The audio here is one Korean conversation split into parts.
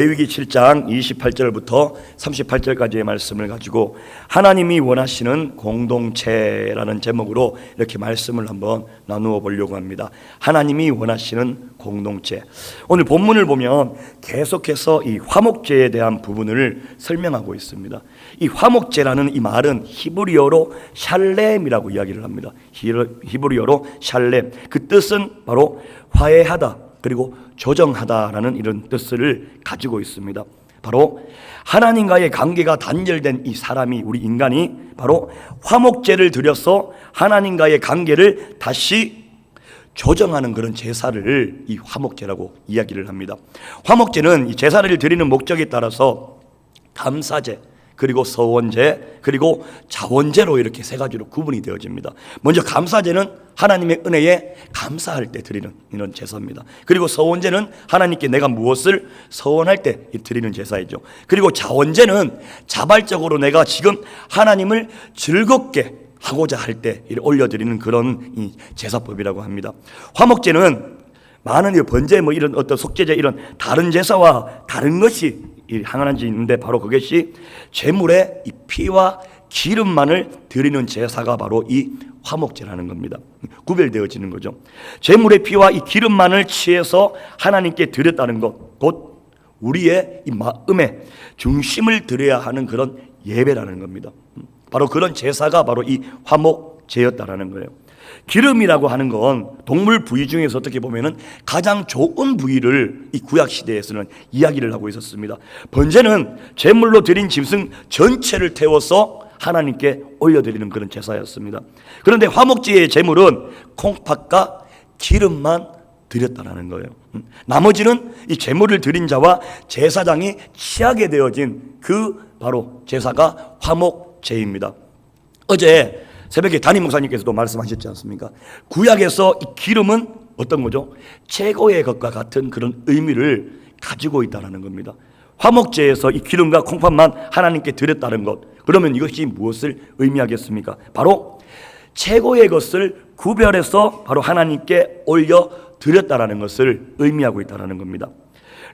레위기 7장 28절부터 38절까지의 말씀을 가지고 하나님이 원하시는 공동체라는 제목으로 이렇게 말씀을 한번 나누어 보려고 합니다. 하나님이 원하시는 공동체. 오늘 본문을 보면 계속해서 이 화목제에 대한 부분을 설명하고 있습니다. 이 화목제라는 이 말은 히브리어로 샬렘이라고 이야기를 합니다. 히브리어로 샬렘. 그 뜻은 바로 화해하다, 그리고 조정하다라는 이런 뜻을 가지고 있습니다. 바로 하나님과의 관계가 단절된 이 사람이, 우리 인간이 바로 화목제를 드려서 하나님과의 관계를 다시 조정하는 그런 제사를 이 화목제라고 이야기를 합니다. 화목제는 이 제사를 드리는 목적에 따라서 감사제, 그리고 서원제, 그리고 자원제로 이렇게 세 가지로 구분이 되어집니다. 먼저 감사제는 하나님의 은혜에 감사할 때 드리는 이런 제사입니다. 그리고 서원제는 하나님께 내가 무엇을 서원할 때 드리는 제사이죠. 그리고 자원제는 자발적으로 내가 지금 하나님을 즐겁게 하고자 할 때 올려드리는 그런 이 제사법이라고 합니다. 화목제는 많은 번제, 이런 어떤 속죄제, 이런 다른 제사와 다른 것이 하나님이 있는데, 바로 그것이 제물의 이 피와 기름만을 드리는 제사가 바로 이 화목제라는 겁니다. 구별되어지는 거죠. 제물의 피와 이 기름만을 취해서 하나님께 드렸다는 것, 곧 우리의 이 마음의 중심을 드려야 하는 그런 예배라는 겁니다. 바로 그런 제사가 바로 이 화목제였다라는 거예요. 기름이라고 하는 건 동물 부위 중에서 어떻게 보면은 가장 좋은 부위를 이 구약 시대에서는 이야기를 하고 있었습니다. 번제는 제물로 드린 짐승 전체를 태워서 하나님께 올려드리는 그런 제사였습니다. 그런데 화목제의 제물은 콩팥과 기름만 드렸다라는 거예요. 나머지는 이 제물을 드린 자와 제사장이 취하게 되어진 그 바로 제사가 화목제입니다. 어제 새벽에 담임 목사님께서도 말씀하셨지 않습니까? 구약에서 이 기름은 어떤 거죠? 최고의 것과 같은 그런 의미를 가지고 있다는 겁니다. 화목제에서 이 기름과 콩팥만 하나님께 드렸다는 것, 그러면 이것이 무엇을 의미하겠습니까? 바로 최고의 것을 구별해서 바로 하나님께 올려 드렸다는 것을 의미하고 있다는 겁니다.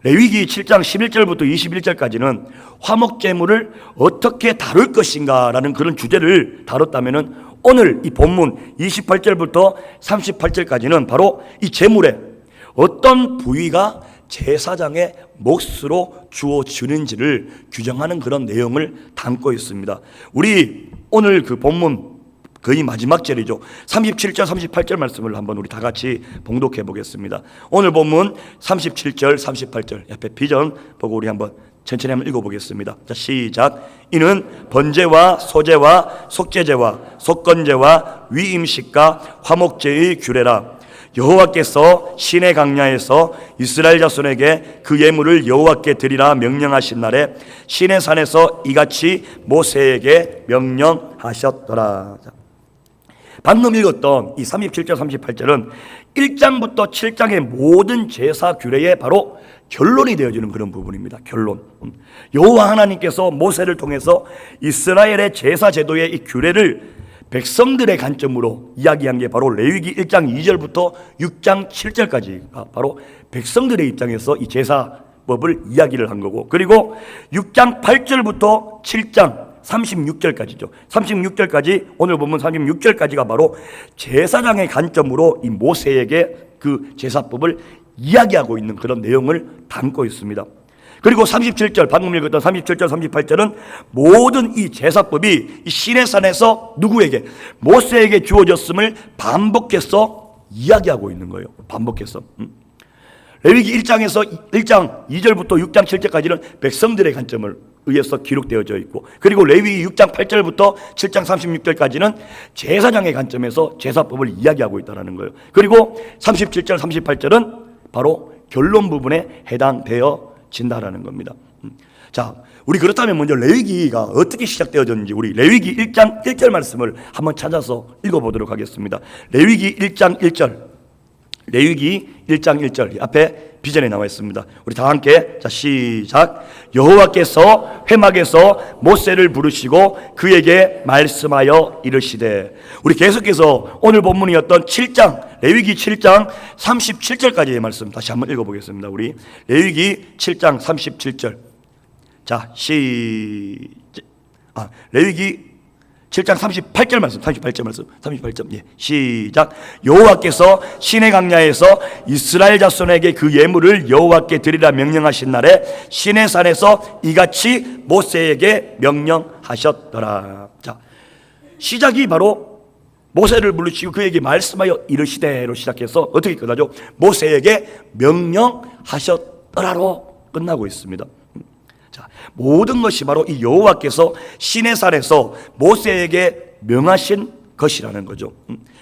레위기 7장 11절부터 21절까지는 화목제물을 어떻게 다룰 것인가라는 그런 주제를 다뤘다면은, 오늘 이 본문 28절부터 38절까지는 바로 이 제물에 어떤 부위가 제사장의 몫으로 주어지는지를 규정하는 그런 내용을 담고 있습니다. 우리 오늘 그 본문 거의 마지막 절이죠. 37절 38절 말씀을 한번 우리 다 같이 봉독해 보겠습니다. 오늘 본문 37절 38절 옆에 비전 보고 우리 한번 천천히 한번 읽어보겠습니다. 자, 시작. 이는 번제와 소제와 속죄제와 속건제와 위임식과 화목제의 규례라. 여호와께서 시내 강야에서 이스라엘 자손에게 그 예물을 여호와께 드리라 명령하신 날에 시내 산에서 이같이 모세에게 명령하셨더라. 방금 읽었던 이 37절 38절은 1장부터 7장의 모든 제사 규례의 바로 결론이 되어지는 그런 부분입니다. 결론. 여호와 하나님께서 모세를 통해서 이스라엘의 제사 제도의 이 규례를 백성들의 관점으로 이야기한 게 바로 레위기 1장 2절부터 6장 7절까지가 바로 백성들의 입장에서 이 제사법을 이야기를 한 거고, 그리고 6장 8절부터 7장 36절까지죠. 36절까지, 오늘 보면 36절까지가 바로 제사장의 관점으로 이 모세에게 그 제사법을 이야기하고 있는 그런 내용을 담고 있습니다. 그리고 37절, 방금 읽었던 37절 38절은 모든 이 제사법이 이 시내산에서 누구에게? 모세에게 주어졌음을 반복해서 이야기하고 있는 거예요. 반복해서. 레위기 1장에서 1장 2절부터 6장 7절까지는 백성들의 관점을 의해서 기록되어져 있고, 그리고 레위기 6장 8절부터 7장 36절까지는 제사장의 관점에서 제사법을 이야기하고 있다는 거예요. 그리고 37절 38절은 바로 결론 부분에 해당되어진다라는 겁니다. 자, 우리 그렇다면 먼저 레위기가 어떻게 시작되어졌는지 우리 레위기 1장 1절 말씀을 한번 찾아서 읽어보도록 하겠습니다. 레위기 1장 1절 레위기 1장 1절 앞에 비전에 나와 있습니다. 우리 다 함께 자 시작. 여호와께서 회막에서 모세를 부르시고 그에게 말씀하여 이르시되. 우리 계속해서 오늘 본문이었던 7장 레위기 7장 37절까지의 말씀 다시 한번 읽어보겠습니다. 우리 레위기 7장 37절 자 레위기 7장 38절 말씀, 38절 예, 시작. 여호와께서 시내 강야에서 이스라엘 자손에게 그 예물을 여호와께 드리라 명령하신 날에 시내 산에서 이같이 모세에게 명령하셨더라. 자, 시작이 바로 모세를 부르시고 그에게 말씀하여 이르시되로 시작해서 어떻게 끝나죠? 모세에게 명령하셨더라로 끝나고 있습니다. 자, 모든 것이 바로 이 여호와께서 시내산에서 모세에게 명하신 것이라는 거죠.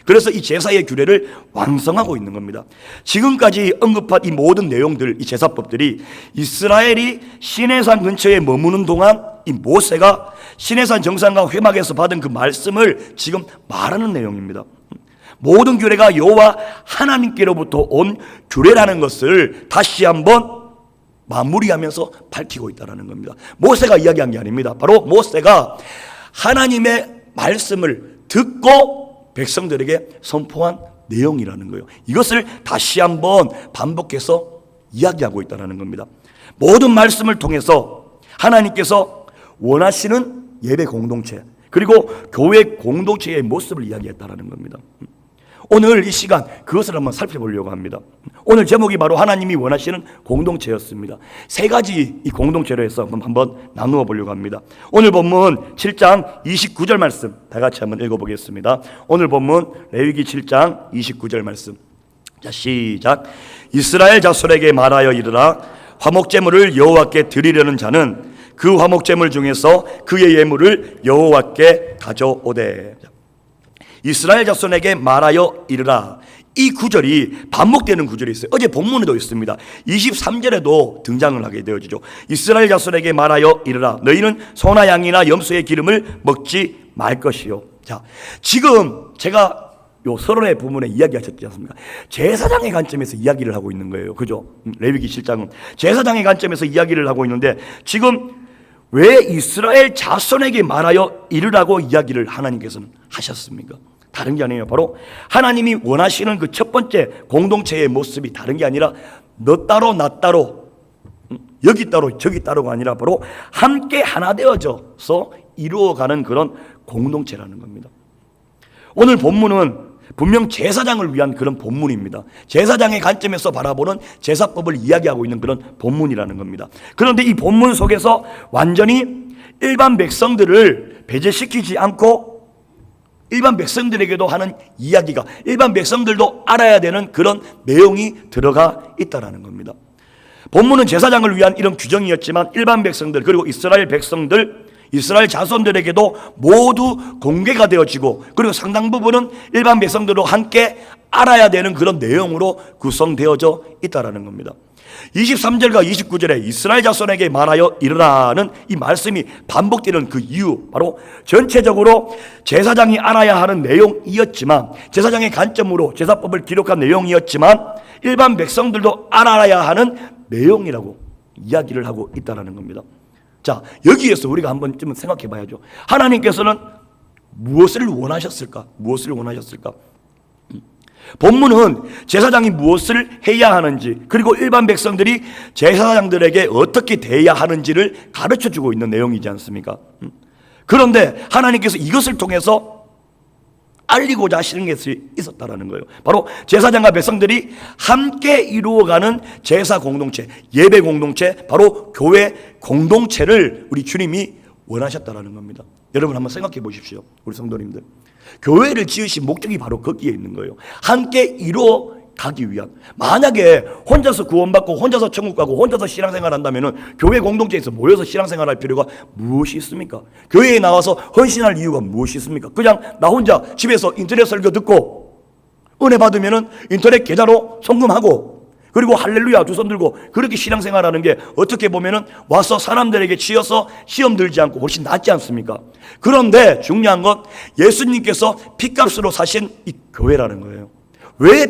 그래서 이 제사의 규례를 완성하고 있는 겁니다. 지금까지 언급한 이 모든 내용들, 이 제사법들이 이스라엘이 시내산 근처에 머무는 동안 이 모세가 시내산 정상과 회막에서 받은 그 말씀을 지금 말하는 내용입니다. 모든 규례가 여호와 하나님께로부터 온 규례라는 것을 다시 한번 마무리하면서 밝히고 있다는 겁니다. 모세가 이야기한 게 아닙니다. 바로 모세가 하나님의 말씀을 듣고 백성들에게 선포한 내용이라는 거예요. 이것을 다시 한번 반복해서 이야기하고 있다는 겁니다. 모든 말씀을 통해서 하나님께서 원하시는 예배 공동체 그리고 교회 공동체의 모습을 이야기했다는 겁니다. 오늘 이 시간 그것을 한번 살펴보려고 합니다. 오늘 제목이 바로 하나님이 원하시는 공동체였습니다. 세 가지 이 공동체로 해서 한번 나누어 보려고 합니다. 오늘 본문 7장 29절 말씀 다 같이 한번 읽어보겠습니다. 오늘 본문 레위기 7장 29절 말씀 자 시작. 이스라엘 자손에게 말하여 이르라. 화목제물을 여호와께 드리려는 자는 그 화목제물 중에서 그의 예물을 여호와께 가져오되. 이스라엘 자손에게 말하여 이르라. 이 구절이 반복되는 구절이 있어요. 어제 본문에도 있습니다. 23절에도 등장을 하게 되어지죠. 이스라엘 자손에게 말하여 이르라. 너희는 소나 양이나 염소의 기름을 먹지 말 것이요. 자, 지금 제가 요 서론의 부분에 이야기하셨지 않습니까? 제사장의 관점에서 이야기를 하고 있는 거예요. 그죠? 레위기 7장은 제사장의 관점에서 이야기를 하고 있는데 지금 왜 이스라엘 자손에게 말하여 이르라고 이야기를 하나님께서는 하셨습니까? 다른 게 아니에요. 바로 하나님이 원하시는 그 첫 번째 공동체의 모습이 다른 게 아니라 너 따로 나 따로 여기 따로 저기 따로가 아니라 바로 함께 하나 되어져서 이루어가는 그런 공동체라는 겁니다. 오늘 본문은 분명 제사장을 위한 그런 본문입니다. 제사장의 관점에서 바라보는 제사법을 이야기하고 있는 그런 본문이라는 겁니다. 그런데 이 본문 속에서 완전히 일반 백성들을 배제시키지 않고 일반 백성들에게도 하는 이야기가 일반 백성들도 알아야 되는 그런 내용이 들어가 있다는 겁니다. 본문은 제사장을 위한 이런 규정이었지만 일반 백성들 그리고 이스라엘 백성들 이스라엘 자손들에게도 모두 공개가 되어지고 그리고 상당 부분은 일반 백성들도 함께 알아야 되는 그런 내용으로 구성되어져 있다는 겁니다. 23절과 29절에 이스라엘 자손에게 말하여 이르라는 이 말씀이 반복되는 그 이유 바로 전체적으로 제사장이 알아야 하는 내용이었지만 제사장의 관점으로 제사법을 기록한 내용이었지만 일반 백성들도 알아야 하는 내용이라고 이야기를 하고 있다는 겁니다. 자, 여기에서 우리가 한번 좀 생각해 봐야죠. 하나님께서는 무엇을 원하셨을까? 무엇을 원하셨을까? 본문은 제사장이 무엇을 해야 하는지 그리고 일반 백성들이 제사장들에게 어떻게 대해야 하는지를 가르쳐주고 있는 내용이지 않습니까? 그런데 하나님께서 이것을 통해서 알리고자 하시는 것이 있었다는 거예요. 바로 제사장과 백성들이 함께 이루어가는 제사 공동체, 예배 공동체, 바로 교회 공동체를 우리 주님이 원하셨다는 겁니다. 여러분 한번 생각해 보십시오. 우리 성도님들. 교회를 지으신 목적이 바로 거기에 있는 거예요. 함께 이루어가기 위한. 만약에 혼자서 구원받고 혼자서 천국 가고 혼자서 신앙생활 한다면 교회 공동체에서 모여서 신앙생활할 필요가 무엇이 있습니까? 교회에 나와서 헌신할 이유가 무엇이 있습니까? 그냥 나 혼자 집에서 인터넷 설교 듣고 은혜 받으면 인터넷 계좌로 송금하고 그리고 할렐루야 두 손 들고 그렇게 신앙생활하는 게 어떻게 보면 와서 사람들에게 치여서 시험 들지 않고 훨씬 낫지 않습니까? 그런데 중요한 건 예수님께서 핏값으로 사신 이 교회라는 거예요. 왜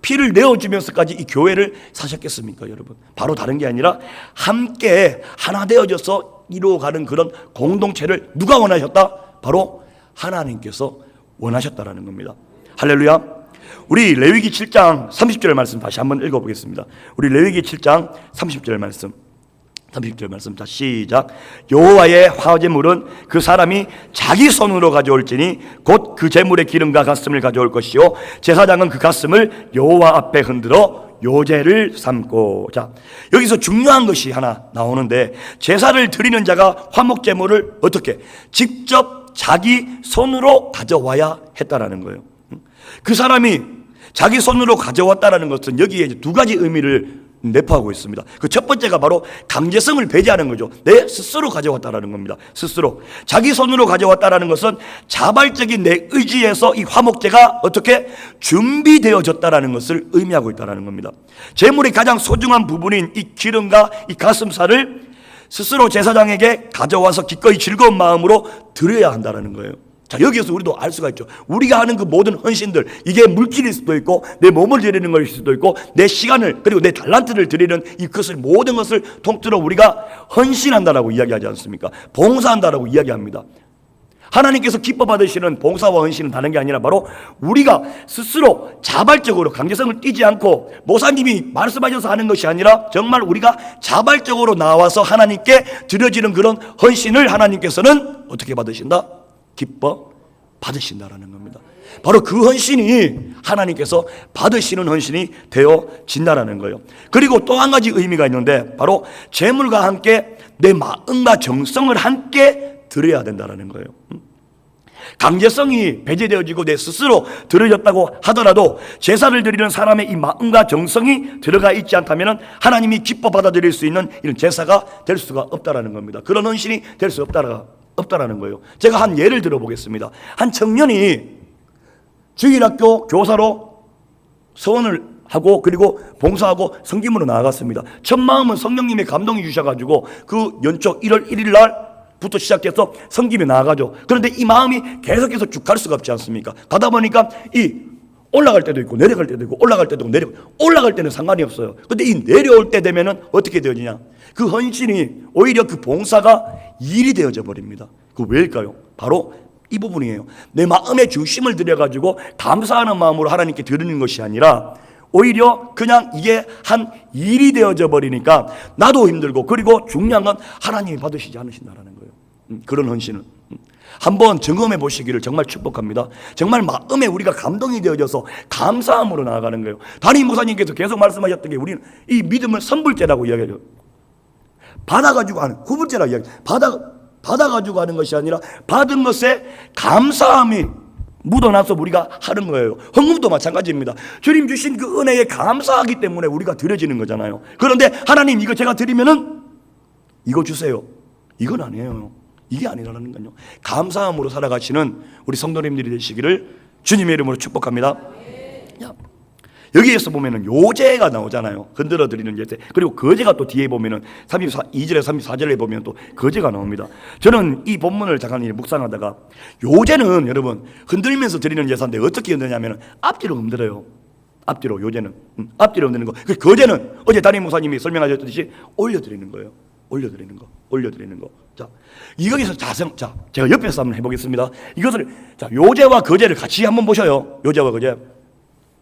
피를 내어주면서까지 이 교회를 사셨겠습니까, 여러분? 바로 다른 게 아니라 함께 하나 되어져서 이루어가는 그런 공동체를 누가 원하셨다? 바로 하나님께서 원하셨다라는 겁니다. 할렐루야. 우리 레위기 7장 30절 말씀 다시 한번 읽어보겠습니다. 우리 레위기 7장 30절 말씀. 자, 시작. 여호와의 화제물은 그 사람이 자기 손으로 가져올지니 곧 그 제물의 기름과 가슴을 가져올 것이요 제사장은 그 가슴을 여호와 앞에 흔들어 요제를 삼고. 자, 여기서 중요한 것이 하나 나오는데, 제사를 드리는 자가 화목 제물을 어떻게 직접 자기 손으로 가져와야 했다라는 거예요. 그 사람이 자기 손으로 가져왔다라는 것은 여기에 이제 두 가지 의미를 내포하고 있습니다. 그 첫 번째가 바로 강제성을 배제하는 거죠. 내 스스로 가져왔다라는 겁니다. 스스로 자기 손으로 가져왔다라는 것은 자발적인 내 의지에서 이 화목제가 어떻게 준비되어졌다라는 것을 의미하고 있다라는 겁니다. 제물의 가장 소중한 부분인 이 기름과 이 가슴살을 스스로 제사장에게 가져와서 기꺼이 즐거운 마음으로 드려야 한다라는 거예요. 자, 여기에서 우리도 알 수가 있죠. 우리가 하는 그 모든 헌신들, 이게 물질일 수도 있고 내 몸을 드리는 것일 수도 있고 내 시간을 그리고 내 달란트를 드리는 이것을 모든 것을 통틀어 우리가 헌신한다라고 이야기하지 않습니까? 봉사한다라고 이야기합니다. 하나님께서 기뻐 받으시는 봉사와 헌신은 다른 게 아니라 바로 우리가 스스로 자발적으로 강제성을 띠지 않고 목사님이 말씀하셔서 하는 것이 아니라 정말 우리가 자발적으로 나와서 하나님께 드려지는 그런 헌신을 하나님께서는 어떻게 받으신다? 기뻐 받으신다라는 겁니다. 바로 그 헌신이 하나님께서 받으시는 헌신이 되어진다라는 거예요. 그리고 또 한 가지 의미가 있는데, 바로 재물과 함께 내 마음과 정성을 함께 드려야 된다라는 거예요. 강제성이 배제되어지고 내 스스로 드려졌다고 하더라도 제사를 드리는 사람의 이 마음과 정성이 들어가 있지 않다면 하나님이 기뻐 받아들일 수 있는 이런 제사가 될 수가 없다라는 겁니다. 그런 헌신이 될 수 없다라는 거예요. 제가 한 예를 들어보겠습니다. 한 청년이 주일학교 교사로 서원을 하고 그리고 봉사하고 성김으로 나아갔습니다. 첫 마음은 성령님의 감동이 주셔가지고 그 연초 1월 1일 날부터 시작해서 성김에 나아가죠. 그런데 이 마음이 계속해서 쭉 갈 수가 없지 않습니까? 가다 보니까 이 올라갈 때도 있고 내려갈 때도 있고 올라갈 때도 있고 올라갈 때는 상관이 없어요. 근데 이 내려올 때 되면은 어떻게 되어지냐? 그 헌신이 오히려 그 봉사가 일이 되어져 버립니다. 그 왜일까요? 바로 이 부분이에요. 내 마음의 중심을 들여가지고 감사하는 마음으로 하나님께 드리는 것이 아니라 오히려 그냥 이게 한 일이 되어져 버리니까 나도 힘들고, 그리고 중요한 건 하나님이 받으시지 않으신다라는 거예요. 그런 헌신은 한번 점검해 보시기를 정말 축복합니다. 정말 마음에 우리가 감동이 되어져서 감사함으로 나아가는 거예요. 담임 목사님께서 계속 말씀하셨던 게, 우리는 이 믿음을 선불제라고 이야기해요. 받아가지고 하는, 후불제라고 이야기해요. 받아가지고 하는 것이 아니라 받은 것에 감사함이 묻어나서 우리가 하는 거예요. 헌금도 마찬가지입니다. 주님 주신 그 은혜에 감사하기 때문에 우리가 드려지는 거잖아요. 그런데 하나님 이거 제가 드리면은 이거 주세요, 이건 아니에요. 이게 아니라는 거요. 감사함으로 살아가시는 우리 성도님들이 되시기를 주님의 이름으로 축복합니다. 여기에서 보면은 요제가 나오잖아요. 흔들어 드리는 제사. 그리고 거제가 또 뒤에 보면은 2절에 34절에 보면 또 거제가 나옵니다. 저는 이 본문을 잠깐 묵상하다가, 요제는 여러분 흔들면서 드리는 제사인데 어떻게 흔드냐면은 앞뒤로 흔들어요. 앞뒤로, 요제는 앞뒤로 흔드는 거. 그 거제는 어제 담임 목사님이 설명하셨듯이 올려드리는 거예요. 올려드리는 거. 자, 여기서 자, 제가 옆에서 한번 해보겠습니다. 이것을, 자, 요제와 거제를 같이 한번 보셔요. 요제와 거제.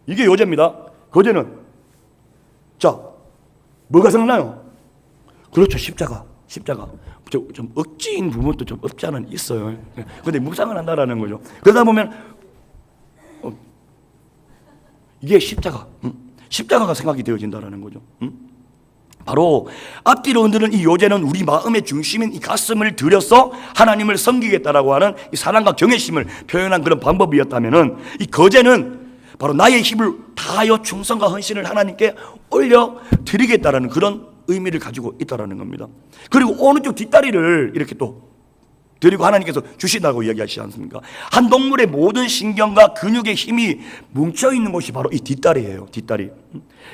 이게 요제입니다. 거제는, 자, 뭐가 생각나요? 그렇죠, 십자가. 좀 억지인 부분도 좀 없지 않은 있어요. 근데 묵상을 한다라는 거죠. 그러다 보면 이게 십자가가 생각이 되어진다라는 거죠. 바로 앞뒤로 흔드는 이 요제는 우리 마음의 중심인 이 가슴을 들여서 하나님을 섬기겠다라고 하는 이 사랑과 경외심을 표현한 그런 방법이었다면은, 이 거제는 바로 나의 힘을 다하여 충성과 헌신을 하나님께 올려 드리겠다라는 그런 의미를 가지고 있다라는 겁니다. 그리고 오른쪽 뒷다리를 이렇게 또 드리고 하나님께서 주신다고 이야기하시지 않습니까? 한 동물의 모든 신경과 근육의 힘이 뭉쳐있는 곳이 바로 이 뒷다리예요. 뒷다리.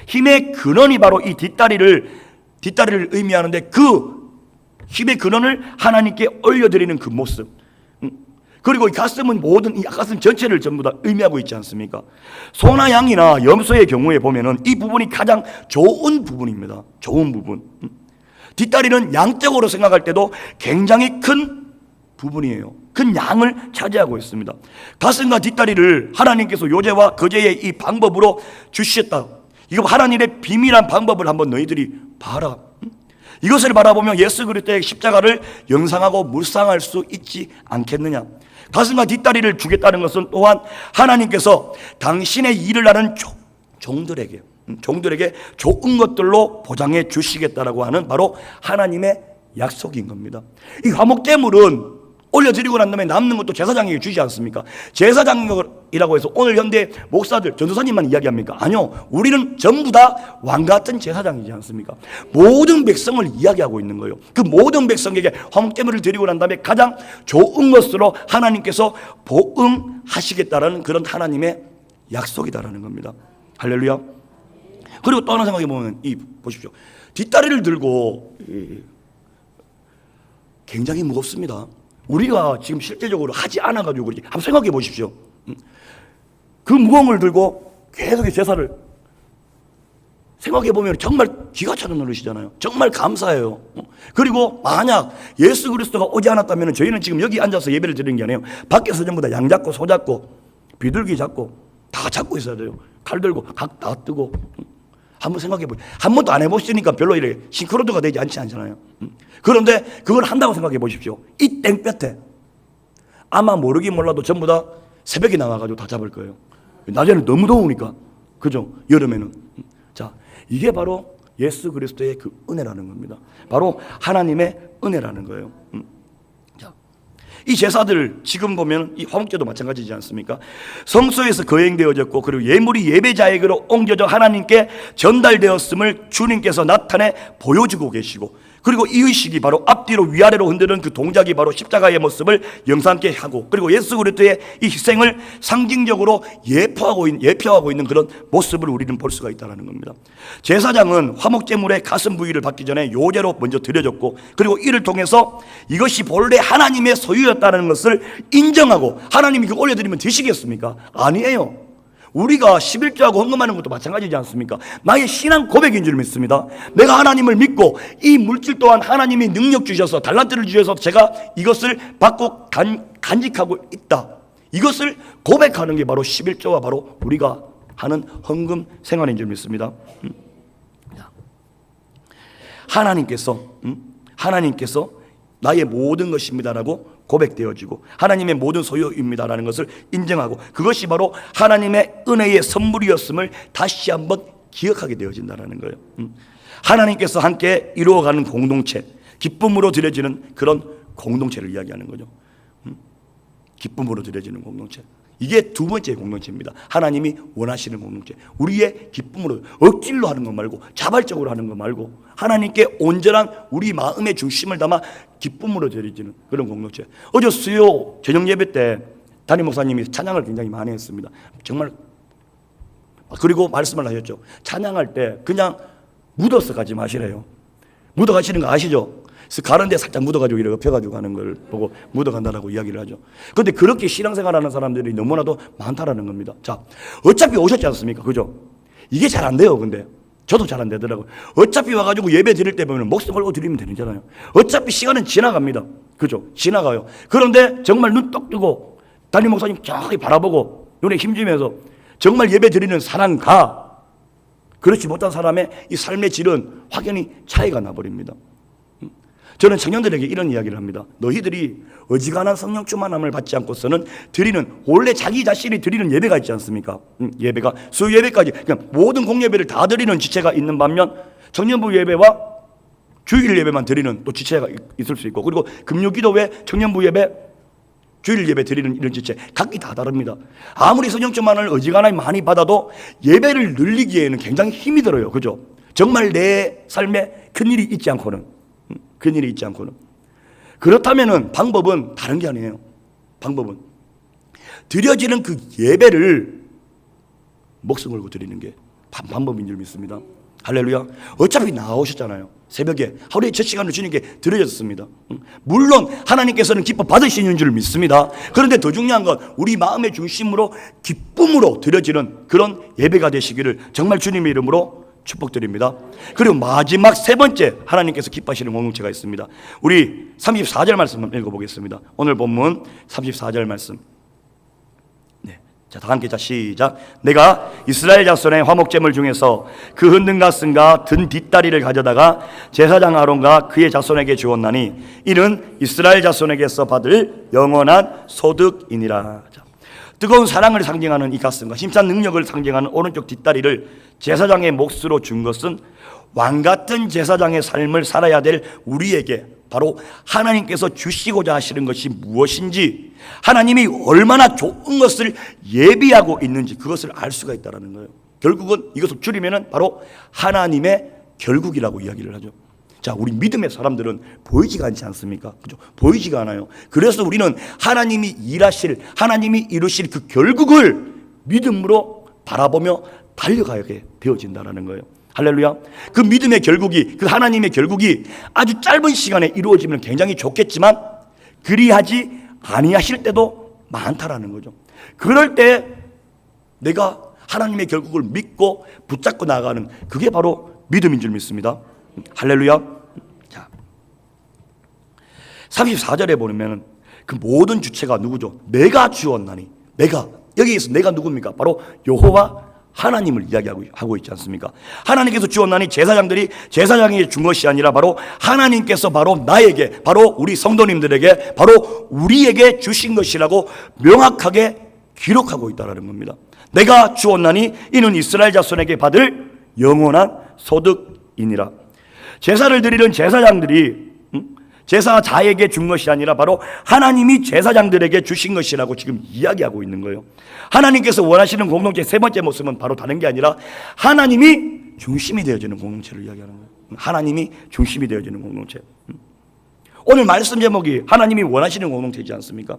힘의 근원이 바로 이 뒷다리를 의미하는데, 그 힘의 근원을 하나님께 올려드리는 그 모습. 그리고 이 가슴은 모든 이 가슴 전체를 전부 다 의미하고 있지 않습니까? 소나 양이나 염소의 경우에 보면은 이 부분이 가장 좋은 부분입니다. 좋은 부분. 뒷다리는 양적으로 생각할 때도 굉장히 큰 부분이에요. 큰 양을 차지하고 있습니다. 가슴과 뒷다리를 하나님께서 요제와 거제의 이 방법으로 주셨다. 이거 하나님의 비밀한 방법을 한번 너희들이 봐라. 이것을 바라보면 예수 그리스도의 십자가를 영상하고 묵상할 수 있지 않겠느냐. 가슴과 뒷다리를 주겠다는 것은 또한 하나님께서 당신의 일을 하는 종들에게 좋은 것들로 보장해 주시겠다라고 하는 바로 하나님의 약속인 겁니다. 이 화목제물은 올려드리고 난 다음에 남는 것도 제사장에게 주지 않습니까? 제사장이라고 해서 오늘 현대 목사들, 전도사님만 이야기합니까? 아니요. 우리는 전부 다 왕같은 제사장이지 않습니까? 모든 백성을 이야기하고 있는 거예요. 그 모든 백성에게 화목제물을 드리고 난 다음에 가장 좋은 것으로 하나님께서 보응하시겠다라는 그런 하나님의 약속이다라는 겁니다. 할렐루야. 그리고 또 하나 생각해 보면 보십시오. 뒷다리를 들고 굉장히 무겁습니다. 우리가 지금 실제적으로 하지 않아가지고 그렇지. 한번 생각해 보십시오. 그 무거움을 들고 계속 제사를 생각해 보면 정말 기가 차는 노릇이잖아요. 정말 감사해요. 그리고 만약 예수 그리스도가 오지 않았다면 저희는 지금 여기 앉아서 예배를 드리는 게 아니에요. 밖에서 전부 다 양 잡고 소 잡고 비둘기 잡고 다 잡고 있어야 돼요. 칼 들고 각 다 뜨고. 한번 생각해 보세요. 한 번도 안 해보시니까 별로 이렇게 싱크로드가 되지 않잖아요. 그런데 그걸 한다고 생각해 보십시오. 이 땡볕에 아마 모르긴 몰라도 전부 다 새벽에 나와가지고 다 잡을 거예요. 낮에는 너무 더우니까. 그죠? 여름에는. 자, 이게 바로 예수 그리스도의 그 은혜라는 겁니다. 바로 하나님의 은혜라는 거예요. 자, 이 제사들 지금 보면 이 화목제도 마찬가지지 않습니까? 성소에서 거행되어졌고 그리고 예물이 예배자에게로 옮겨져 하나님께 전달되었음을 주님께서 나타내 보여주고 계시고, 그리고 이 의식이 바로 앞뒤로 위아래로 흔드는 그 동작이 바로 십자가의 모습을 영상케 하고, 그리고 예수 그리스도의 이 희생을 상징적으로 예표하고 있는 그런 모습을 우리는 볼 수가 있다는 겁니다. 제사장은 화목제물의 가슴 부위를 받기 전에 요제로 먼저 드려졌고, 그리고 이를 통해서 이것이 본래 하나님의 소유였다는 것을 인정하고, 하나님이 이거 올려드리면 되시겠습니까? 아니에요. 우리가 11조하고 헌금하는 것도 마찬가지지 않습니까? 나의 신앙 고백인 줄 믿습니다. 내가 하나님을 믿고 이 물질 또한 하나님이 능력 주셔서 달란트를 주셔서 제가 이것을 받고 간직하고 있다. 이것을 고백하는 게 바로 11조와 바로 우리가 하는 헌금 생활인 줄 믿습니다. 하나님께서 나의 모든 것입니다라고 고백되어지고 하나님의 모든 소유입니다라는 것을 인정하고, 그것이 바로 하나님의 은혜의 선물이었음을 다시 한번 기억하게 되어진다는 거예요. 하나님께서 함께 이루어가는 공동체, 기쁨으로 드려지는 그런 공동체를 이야기하는 거죠. 기쁨으로 드려지는 공동체, 이게 두 번째 공동체입니다. 하나님이 원하시는 공동체, 우리의 기쁨으로, 억지로 하는 것 말고 자발적으로 하는 것 말고 하나님께 온전한 우리 마음의 중심을 담아 기쁨으로 드려지는 그런 공동체. 어제 수요 저녁 예배 때 담임 목사님이 찬양을 굉장히 많이 했습니다. 정말. 그리고 말씀을 하셨죠. 찬양할 때 그냥 묻어서 가지 마시래요. 묻어 가시는 거 아시죠? 그래서 가는데 살짝 묻어가지고 이렇게 엎혀가지고 가는 걸 보고 묻어간다라고 이야기를 하죠. 그런데 그렇게 신앙생활하는 사람들이 너무나도 많다라는 겁니다. 자, 어차피 오셨지 않습니까? 그죠? 이게 잘 안 돼요. 근데 저도 잘 안 되더라고요. 어차피 와가지고 예배 드릴 때 보면 목숨 걸고 드리면 되잖아요. 어차피 시간은 지나갑니다. 그죠? 지나가요. 그런데 정말 눈 떡 뜨고 담임 목사님 정확히 바라보고 눈에 힘주면서 정말 예배 드리는 사람과 그렇지 못한 사람의 이 삶의 질은 확연히 차이가 나버립니다. 저는 청년들에게 이런 이야기를 합니다. 너희들이 어지간한 성령 충만함을 받지 않고서는 드리는, 원래 자기 자신이 드리는 예배가 있지 않습니까? 예배가 수요 예배까지 그냥 모든 공예배를 다 드리는 지체가 있는 반면, 청년부 예배와 주일 예배만 드리는 또 지체가 있을 수 있고, 그리고 금요기도회, 청년부 예배, 주일 예배 드리는 이런 지체 각기 다 다릅니다. 아무리 성령 충만을 어지간하게 많이 받아도 예배를 늘리기에는 굉장히 힘이 들어요. 그죠? 정말 내 삶에 큰일이 있지 않고는. 그렇다면은 방법은 다른 게 아니에요. 방법은 드려지는 그 예배를 목숨 걸고 드리는 게 방법인 줄 믿습니다. 할렐루야. 어차피 나오셨잖아요. 새벽에 하루에 첫 시간을 주님께 드려졌습니다. 물론 하나님께서는 기뻐 받으시는 줄 믿습니다. 그런데 더 중요한 건 우리 마음의 중심으로 기쁨으로 드려지는 그런 예배가 되시기를 정말 주님의 이름으로 축복드립니다. 그리고 마지막 세 번째 하나님께서 기뻐하시는 공동체가 있습니다. 우리 34절 말씀 한번 읽어보겠습니다. 오늘 본문 34절 말씀. 자, 다 함께 시작. 내가 이스라엘 자손의 화목제물 중에서 그 흔든 가슴과 든 뒷다리를 가져다가 제사장 아론과 그의 자손에게 주었나니 이는 이스라엘 자손에게서 받을 영원한 소득이니라. 자, 뜨거운 사랑을 상징하는 이 가슴과 힘찬 능력을 상징하는 오른쪽 뒷다리를 제사장의 몫으로 준 것은 왕같은 제사장의 삶을 살아야 될 우리에게 바로 하나님께서 주시고자 하시는 것이 무엇인지, 하나님이 얼마나 좋은 것을 예비하고 있는지 그것을 알 수가 있다는 거예요. 결국은 이것을 줄이면 바로 하나님의 결국이라고 이야기를 하죠. 자, 우리 믿음의 사람들은 보이지가 않지 않습니까? 그죠? 보이지가 않아요. 그래서 우리는 하나님이 일하실, 하나님이 이루실 그 결국을 믿음으로 바라보며 달려가게 되어진다는 거예요. 할렐루야. 그 믿음의 결국이, 그 하나님의 결국이 아주 짧은 시간에 이루어지면 굉장히 좋겠지만 그리하지 아니하실 때도 많다라는 거죠. 그럴 때 내가 하나님의 결국을 믿고 붙잡고 나가는 그게 바로 믿음인 줄 믿습니다. 할렐루야. 자, 34절에 보면 그 모든 주체가 누구죠? 내가 주었나니. 내가, 여기에서 내가 누굽니까? 바로 여호와 하나님을 이야기하고 있지 않습니까? 하나님께서 주었나니 제사장에게 준 것이 아니라 바로 하나님께서 바로 나에게, 바로 우리 성도님들에게, 바로 우리에게 주신 것이라고 명확하게 기록하고 있다는 겁니다. 내가 주었나니 이는 이스라엘 자손에게 받을 영원한 소득이니라. 제사를 드리는 제사장들이 제사자에게 준 것이 아니라 바로 하나님이 제사장들에게 주신 것이라고 지금 이야기하고 있는 거예요. 하나님께서 원하시는 공동체 세 번째 모습은 바로 다른 게 아니라 하나님이 중심이 되어지는 공동체를 이야기하는 거예요. 하나님이 중심이 되어지는 공동체. 오늘 말씀 제목이 하나님이 원하시는 공동체이지 않습니까?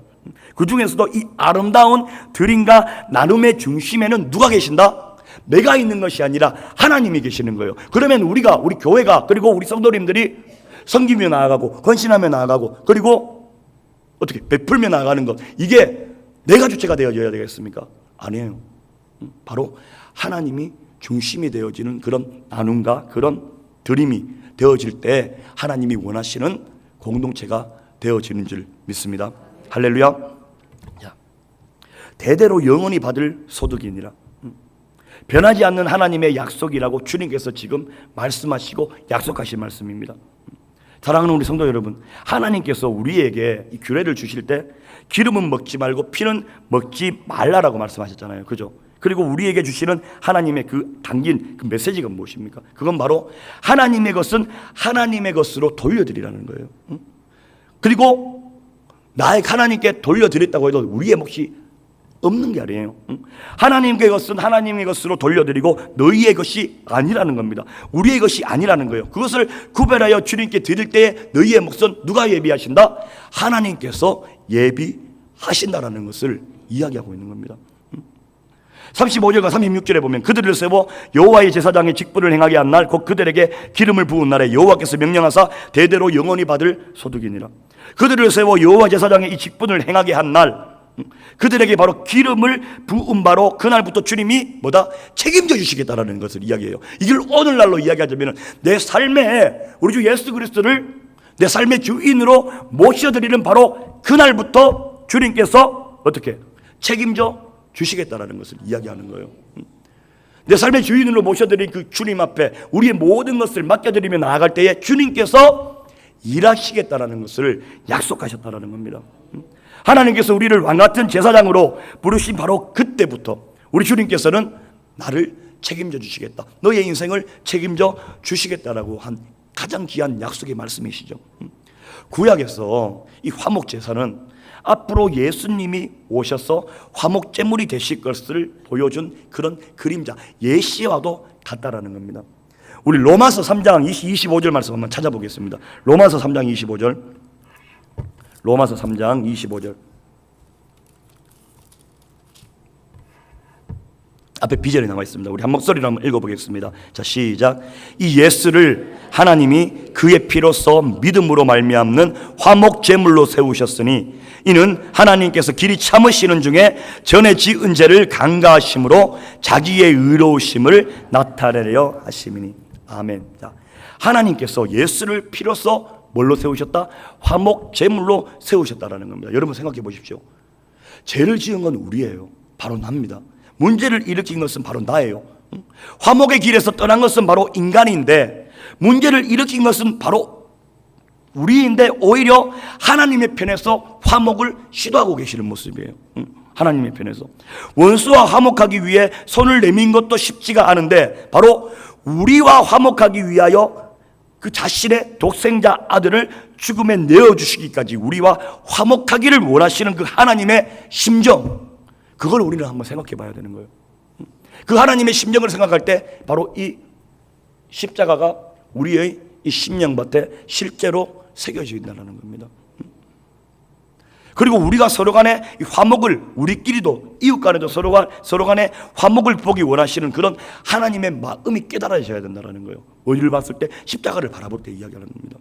그 중에서도 이 아름다운 드림과 나눔의 중심에는 누가 계신다? 내가 있는 것이 아니라 하나님이 계시는 거예요. 그러면 우리 교회가, 그리고 우리 성도님들이 섬기며 나아가고 헌신하며 나아가고 그리고 어떻게 베풀며 나아가는 것, 이게 내가 주체가 되어져야 되겠습니까? 아니에요. 바로 하나님이 중심이 되어지는 그런 나눔과 그런 드림이 되어질 때 하나님이 원하시는 공동체가 되어지는 줄 믿습니다. 할렐루야. 자, 대대로 영원히 받을 소득이니라. 변하지 않는 하나님의 약속이라고 주님께서 지금 말씀하시고 약속하신 말씀입니다. 사랑하는 우리 성도 여러분, 하나님께서 우리에게 이 규례를 주실 때 기름은 먹지 말고 피는 먹지 말라라고 말씀하셨잖아요. 그죠? 그리고 우리에게 주시는 하나님의 그 담긴 그 메시지가 무엇입니까? 그건 바로 하나님의 것은 하나님의 것으로 돌려드리라는 거예요. 그리고 나의 하나님께 돌려드렸다고 해도 우리의 몫이 없는 게 아니에요. 하나님의 것은 하나님의 것으로 돌려드리고 너희의 것이 아니라는 겁니다. 우리의 것이 아니라는 거예요. 그것을 구별하여 주님께 드릴 때에 너희의 몫은 누가 예비하신다? 하나님께서 예비하신다라는 것을 이야기하고 있는 겁니다. 35절과 36절에 보면 그들을 세워 여호와의 제사장의 직분을 행하게 한 날 곧 그들에게 기름을 부은 날에 여호와께서 명령하사 대대로 영원히 받을 소득이니라. 그들을 세워 여호와 제사장의 이 직분을 행하게 한 날 그들에게 바로 기름을 부은 바로 그날부터 주님이 뭐다? 책임져 주시겠다라는 것을 이야기해요. 이걸 오늘날로 이야기하자면 내 삶에 우리 주 예수 그리스도를 내 삶의 주인으로 모셔드리는 바로 그날부터 주님께서 어떻게 책임져 주시겠다라는 것을 이야기하는 거예요. 내 삶의 주인으로 모셔드린 그 주님 앞에 우리의 모든 것을 맡겨드리며 나아갈 때에 주님께서 일하시겠다라는 것을 약속하셨다라는 겁니다. 하나님께서 우리를 왕같은 제사장으로 부르신 바로 그때부터 우리 주님께서는 나를 책임져 주시겠다, 너의 인생을 책임져 주시겠다라고 한 가장 귀한 약속의 말씀이시죠. 구약에서 이 화목제사는 앞으로 예수님이 오셔서 화목제물이 되실 것을 보여준 그런 그림자, 예시와도 같다라는 겁니다. 우리 로마서 3장 25절 말씀 한번 찾아보겠습니다. 로마서 3장 25절. 로마서 3장 25절. 앞에 비전이 나와 있습니다. 우리 한 목소리로 한번 읽어보겠습니다. 자, 시작. 이 예수를 하나님이 그의 피로써 믿음으로 말미암는 화목 제물로 세우셨으니 이는 하나님께서 길이 참으시는 중에 전에 지은 죄를 간과하심으로 자기의 의로우심을 나타내려 하심이니. 아멘. 자, 하나님께서 예수를 피로써 뭘로 세우셨다? 화목 제물로 세우셨다라는 겁니다. 여러분 생각해 보십시오. 죄를 지은 건 우리예요. 바로 납니다. 문제를 일으킨 것은 바로 나예요. 화목의 길에서 떠난 것은 바로 인간인데 문제를 일으킨 것은 바로 우리인데 오히려 하나님의 편에서 화목을 시도하고 계시는 모습이에요. 하나님의 편에서 원수와 화목하기 위해 손을 내민 것도 쉽지가 않은데 바로 우리와 화목하기 위하여 그 자신의 독생자 아들을 죽음에 내어주시기까지 우리와 화목하기를 원하시는 그 하나님의 심정, 그걸 우리는 한번 생각해 봐야 되는 거예요. 그 하나님의 심정을 생각할 때 바로 이 십자가가 우리의 이 심령밭에 실제로 새겨져 있다는 겁니다. 그리고 우리가 서로 간에 이 화목을, 우리끼리도 이웃 간에도 서로 간에 화목을 보기 원하시는 그런 하나님의 마음이 깨달아져야 된다는 거예요. 어디를 봤을 때? 십자가를 바라볼 때 이야기하는 겁니다.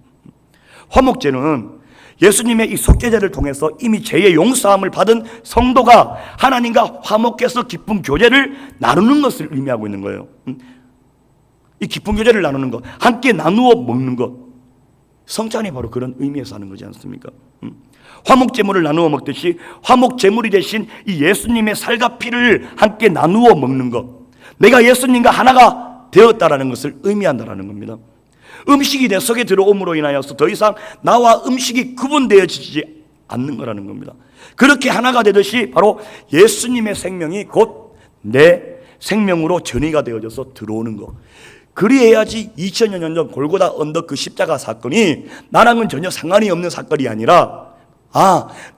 화목제는 예수님의 이 속죄제를 통해서 이미 죄의 용서함을 받은 성도가 하나님과 화목해서 기쁨 교제를 나누는 것을 의미하고 있는 거예요. 이 기쁨 교제를 나누는 것, 함께 나누어 먹는 것, 성찬이 바로 그런 의미에서 하는 거지 않습니까? 화목제물을 나누어 먹듯이 화목제물이 대신 이 예수님의 살과 피를 함께 나누어 먹는 것, 내가 예수님과 하나가 되었다라는 것을 의미한다라는 겁니다. 음식이 내 속에 들어옴으로 인하여서 더 이상 나와 음식이 구분되어지지 않는 거라는 겁니다. 그렇게 하나가 되듯이 바로 예수님의 생명이 곧 내 생명으로 전이가 되어져서 들어오는 것. 그리해야지 2000여 년 전 골고다 언덕 그 십자가 사건이 나랑은 전혀 상관이 없는 사건이 아니라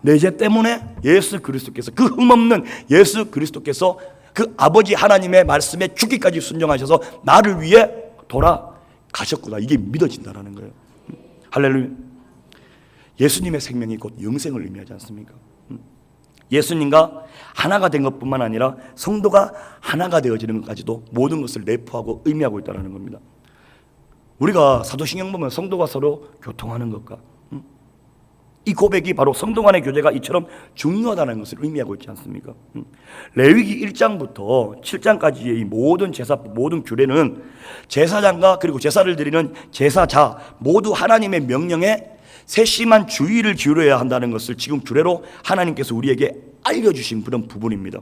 내 죄 때문에 예수 그리스도께서, 그 흠없는 예수 그리스도께서 그 아버지 하나님의 말씀에 죽기까지 순종하셔서 나를 위해 돌아가셨구나, 이게 믿어진다는 거예요. 할렐루야. 예수님의 생명이 곧 영생을 의미하지 않습니까? 예수님과 하나가 된 것뿐만 아니라 성도가 하나가 되어지는 것까지도 모든 것을 내포하고 의미하고 있다는 겁니다. 우리가 사도신경 보면 성도가 서로 교통하는 것과 이 고백이 바로 성도 간의 교제가 이처럼 중요하다는 것을 의미하고 있지 않습니까? 레위기 1장부터 7장까지의 이 모든 제사법, 모든 규례는 제사장과 그리고 제사를 드리는 제사자 모두 하나님의 명령에 세심한 주의를 기울여야 한다는 것을 지금 규례로 하나님께서 우리에게 알려주신 그런 부분입니다.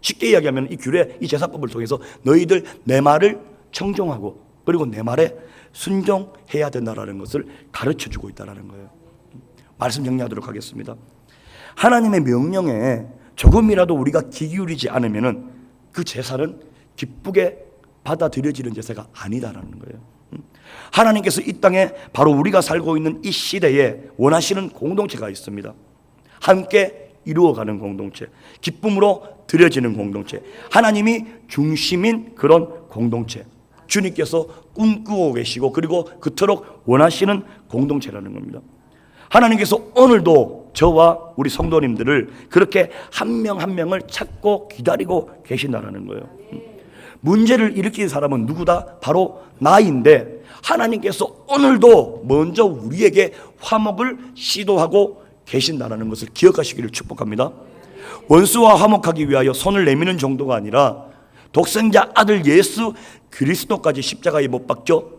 쉽게 이야기하면 이 규례, 이 제사법을 통해서 너희들 내 말을 청종하고 그리고 내 말에 순종해야 된다는 것을 가르쳐주고 있다는 거예요. 말씀 정리하도록 하겠습니다. 하나님의 명령에 조금이라도 우리가 귀 기울이지 않으면 그 제사는 기쁘게 받아들여지는 제사가 아니다라는 거예요. 하나님께서 이 땅에 바로 우리가 살고 있는 이 시대에 원하시는 공동체가 있습니다. 함께 이루어가는 공동체, 기쁨으로 드려지는 공동체, 하나님이 중심인 그런 공동체, 주님께서 꿈꾸고 계시고 그리고 그토록 원하시는 공동체라는 겁니다. 하나님께서 오늘도 저와 우리 성도님들을 그렇게 한 명 한 명을 찾고 기다리고 계신다는 거예요. 문제를 일으킨 사람은 누구다? 바로 나인데 하나님께서 오늘도 먼저 우리에게 화목을 시도하고 계신다는 것을 기억하시기를 축복합니다. 원수와 화목하기 위하여 손을 내미는 정도가 아니라 독생자 아들 예수 그리스도까지 십자가에 못 박혀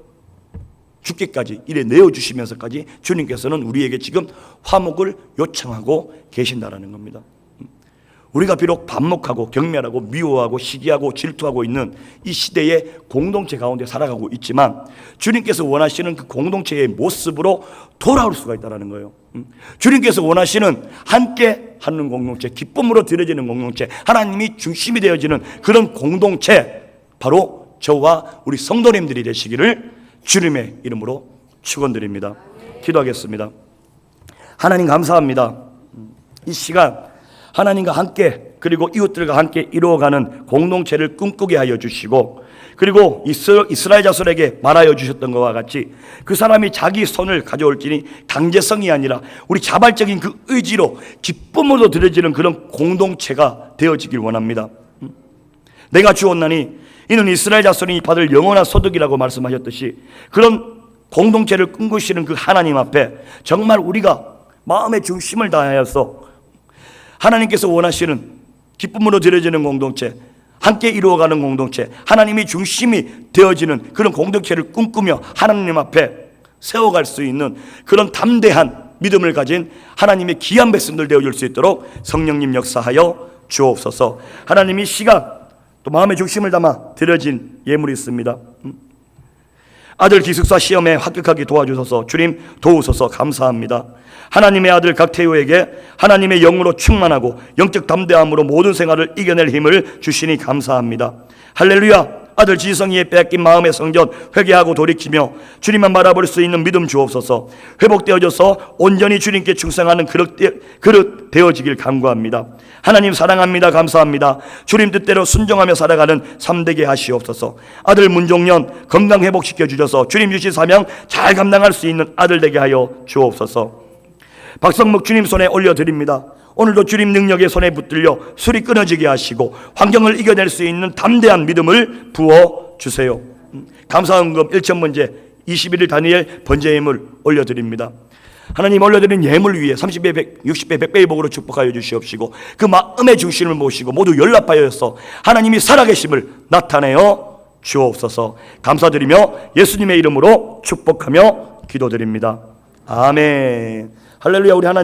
죽기까지 이래 내어주시면서까지 주님께서는 우리에게 지금 화목을 요청하고 계신다는 겁니다. 우리가 비록 반목하고 경멸하고 미워하고 시기하고 질투하고 있는 이 시대의 공동체 가운데 살아가고 있지만 주님께서 원하시는 그 공동체의 모습으로 돌아올 수가 있다는 거예요. 주님께서 원하시는 함께 하는 공동체, 기쁨으로 드려지는 공동체, 하나님이 중심이 되어지는 그런 공동체, 바로 저와 우리 성도님들이 되시기를 주님의 이름으로 축원드립니다. 기도하겠습니다. 하나님 감사합니다. 이 시간 하나님과 함께 그리고 이웃들과 함께 이루어가는 공동체를 꿈꾸게 하여 주시고 그리고 이스라엘 자손에게 말하여 주셨던 것과 같이 그 사람이 자기 손을 가져올지니 강제성이 아니라 우리 자발적인 그 의지로 기쁨으로 드려지는 그런 공동체가 되어지길 원합니다. 내가 주었나니 이는 이스라엘 자손이 받을 영원한 소득이라고 말씀하셨듯이 그런 공동체를 꿈꾸시는 그 하나님 앞에 정말 우리가 마음의 중심을 다하여서 하나님께서 원하시는 기쁨으로 드려지는 공동체, 함께 이루어가는 공동체, 하나님이 중심이 되어지는 그런 공동체를 꿈꾸며 하나님 앞에 세워갈 수 있는 그런 담대한 믿음을 가진 하나님의 귀한 백성들 되어줄 수 있도록 성령님 역사하여 주옵소서. 하나님이 시간 또 마음의 중심을 담아 드려진 예물이 있습니다. 아들 기숙사 시험에 합격하게 도와주셔서 주님 도우소서. 감사합니다. 하나님의 아들 각태우에게 하나님의 영으로 충만하고 영적 담대함으로 모든 생활을 이겨낼 힘을 주시니 감사합니다. 할렐루야. 아들 지성이의 뺏긴 마음의 성전 회개하고 돌이키며 주님만 바라볼 수 있는 믿음 주옵소서. 회복되어져서 온전히 주님께 충성하는 그릇 되어지길 간구합니다. 하나님 사랑합니다. 감사합니다. 주님 뜻대로 순종하며 살아가는 삶되게 하시옵소서. 아들 문종년 건강 회복시켜 주셔서 주님 주신 사명 잘 감당할 수 있는 아들 되게 하여 주옵소서. 박성목 주님 손에 올려드립니다. 오늘도 주님 능력의 손에 붙들려 술이 끊어지게 하시고 환경을 이겨낼 수 있는 담대한 믿음을 부어주세요. 감사헌금 1,000번제 21일 다니엘 번제 예물 올려드립니다. 하나님 올려드린 예물 위에 30배, 100, 60배, 100배의 복으로 축복하여 주시옵시고 그 마음의 중심을 모시고 모두 연락하여서 하나님이 살아계심을 나타내어 주옵소서. 감사드리며 예수님의 이름으로 축복하며 기도드립니다. 아멘. 할렐루야. 우리 하나님